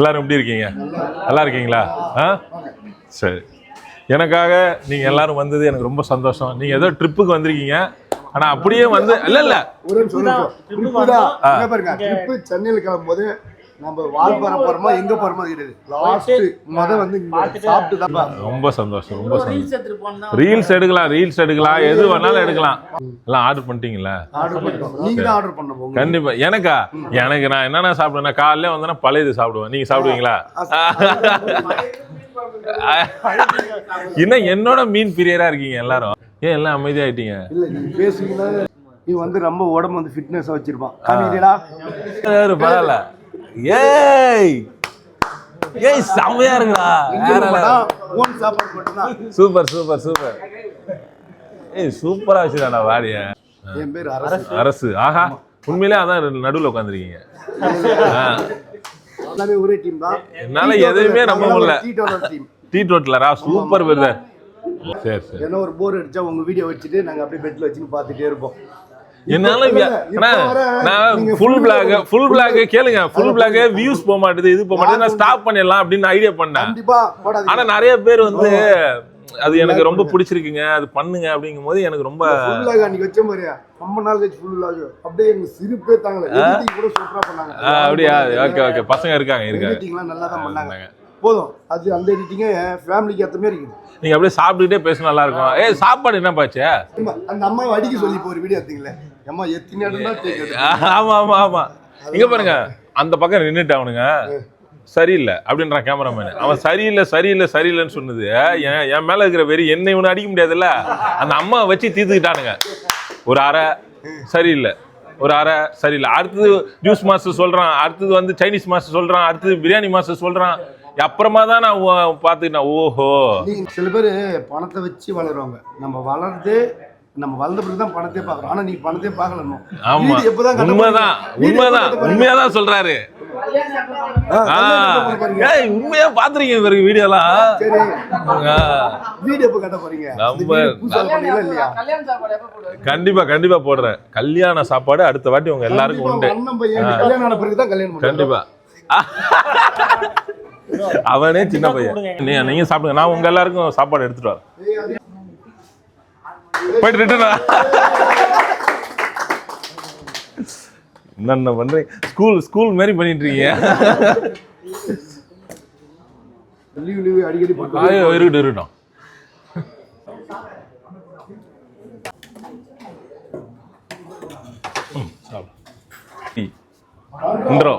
எல்லாரும் எப்படி இருக்கீங்க? நல்லா இருக்கீங்களா? சரி, எனக்காக நீங்க எல்லாரும் வந்தது எனக்கு ரொம்ப சந்தோஷம். நீங்க ஏதோ ட்ரிப்புக்கு வந்திருக்கீங்க, ஆனா அப்படியே வந்து இல்ல சென்னையில் கிளம்பும்போது நம்ம வால்பாறை போறோமா எங்க போறோமா தெரியாது. லாஸ்ட் முத வந்து சாப்பிட்டு தான். ரொம்ப சந்தோஷம், ரொம்ப சந்தோஷம். ரீல்ஸ் எடுக்கலாம், எது வேணாலும் எடுக்கலாம். எல்லாம் ஆர்டர் பண்ணிட்டீங்களா? நீங்க தான் ஆர்டர் பண்ணணும். கண்டிப்பா. எனக்கு நான் என்னென்ன சாப்பிடுவேன், காலையில வந்தேன்னா பழையது சாப்பிடுவேன். நீங்க சாப்பிடுவீங்களா? இன்னும் என்னோட மீன் பிரியரா இருக்கீங்க எல்லாரும். ஏன் எல்லாம் அமைதியாயிட்டீங்க? இல்ல நீங்க பேசுறீங்களா? நீ வந்து ரொம்ப உடம்பு வந்து ஃபிட்னஸா வச்சிருப்பான். காமிடீடா பரவாயில்ல. ஏய் செமையா இருக்குடா. ஓன் சாப்பாடு மட்டும்தான். சூப்பர். ஏய் சூப்பரா வச்சிருக்காடா வாடிய. என் பேர் அரசு. ஆஹா, உண்மையிலே அதான் நடுவுல உட்காந்துருக்கீங்க. எல்லாமே ஒரே டீம் தான். என்னால எதையுமே நம்ப முடியல. டீ டோட்டலரா? Super brother. சரி. ஏன்னா ஒரு போர் அடிச்சா உங்க வீடியோ வச்சுட்டு நாங்க அப்படியே பெட்ல வச்சுன்னு பார்த்துட்டே இருப்போம். என்னால நான் ஃபுல் பிளாக் கேளுங்க. ஃபுல் பிளாக் வியூஸ் போக மாட்டேது, இது போக மாட்டேது. நான் ஸ்டாப் பண்ணிடலாம் அப்படின்னு ஐடியா பண்ணேன். ஆனா நிறைய பேர் வந்து அது எனக்கு ரொம்ப பிடிச்சிருக்குங்க, அது பண்ணுங்க அப்படிங்கும் போது எனக்கு ரொம்ப அன்னைக்கு வச்ச மாதிரியா ரொம்ப நாள் கழிச்சு ஃபுல் பிளாக் அப்படியே எங்க சிரிப்பே தாங்கல. எடிட்டிங் கூட சூப்பரா பண்ணாங்க. அப்படியா? ஓகே பசங்க இருக்காங்க. எடிட்டிங்லாம் நல்லா தான் பண்ணாங்க. போதும், அது அந்த எடிட்டிங் ஃபேமிலிக்கு ஏத்த மாதிரி இருக்குது. நீங்க அப்படியே சாப்பிட்டுட்டே பேச நல்லா இருக்கும். ஏய் சாப்பாடு என்ன பாச்சு? அந்த அம்மா அடிக்க சொல்லி இப்போ ஒரு வீடியோ எடுத்தீங்களே, அம்மா எத்தினா கேக்குது. ஆமா இங்க பாருங்க, அந்த பக்கம் நின்னுட்டு அவனுங்க சரியில்லை அப்படின்றான் கேமராமேன். அவன் சரியில்லைன்னு சொன்னது என் மேல இருக்கிற வெறி என்னை இவனை அடிக்க முடியாதுல்ல. அந்த அம்மா வச்சு தீர்த்துக்கிட்டானுங்க. ஒரு அரை சரியில்லை, அடுத்தது ஜூஸ் மாஸ்டர் சொல்றான், அடுத்தது வந்து சைனீஸ் மாஸ்டர் சொல்றான், அடுத்தது பிரியாணி மாஸ்டர் சொல்றான். அப்புறமா தான் நான் பார்த்துக்கிட்டேன். ஓஹோ, சில பேர் பணத்தை வச்சு வளருவாங்க. நம்ம வளர்ந்த பிறகு தான் பணத்தை பார்க்கறோம். ஆனா நீ பணத்தை பார்க்கல. ஆமா, உண்மையாதான் சொல்றாரு. உண்மையா பாத்துறீங்க இவருக்கு வீடியோலாம். வீடியோ எப்ப கட்ட போறீங்க? கண்டிப்பா போடுறேன். கல்யாண சாப்பாடு அடுத்த வாட்டி உங்க எல்லாருக்கும் உண்டு. கண்டிப்பா. அவனே சின்ன பையன். நீங்க சாப்பிடுங்க, நான் உங்க எல்லாருக்கும் சாப்பாடு எடுத்துட்டு வரேன். போயிட்டு என்ன பண்றீங்க? ஸ்கூல் மாதிரி பண்ணிட்டு இருக்கீங்க. இருக்கட்டும். இன்றோ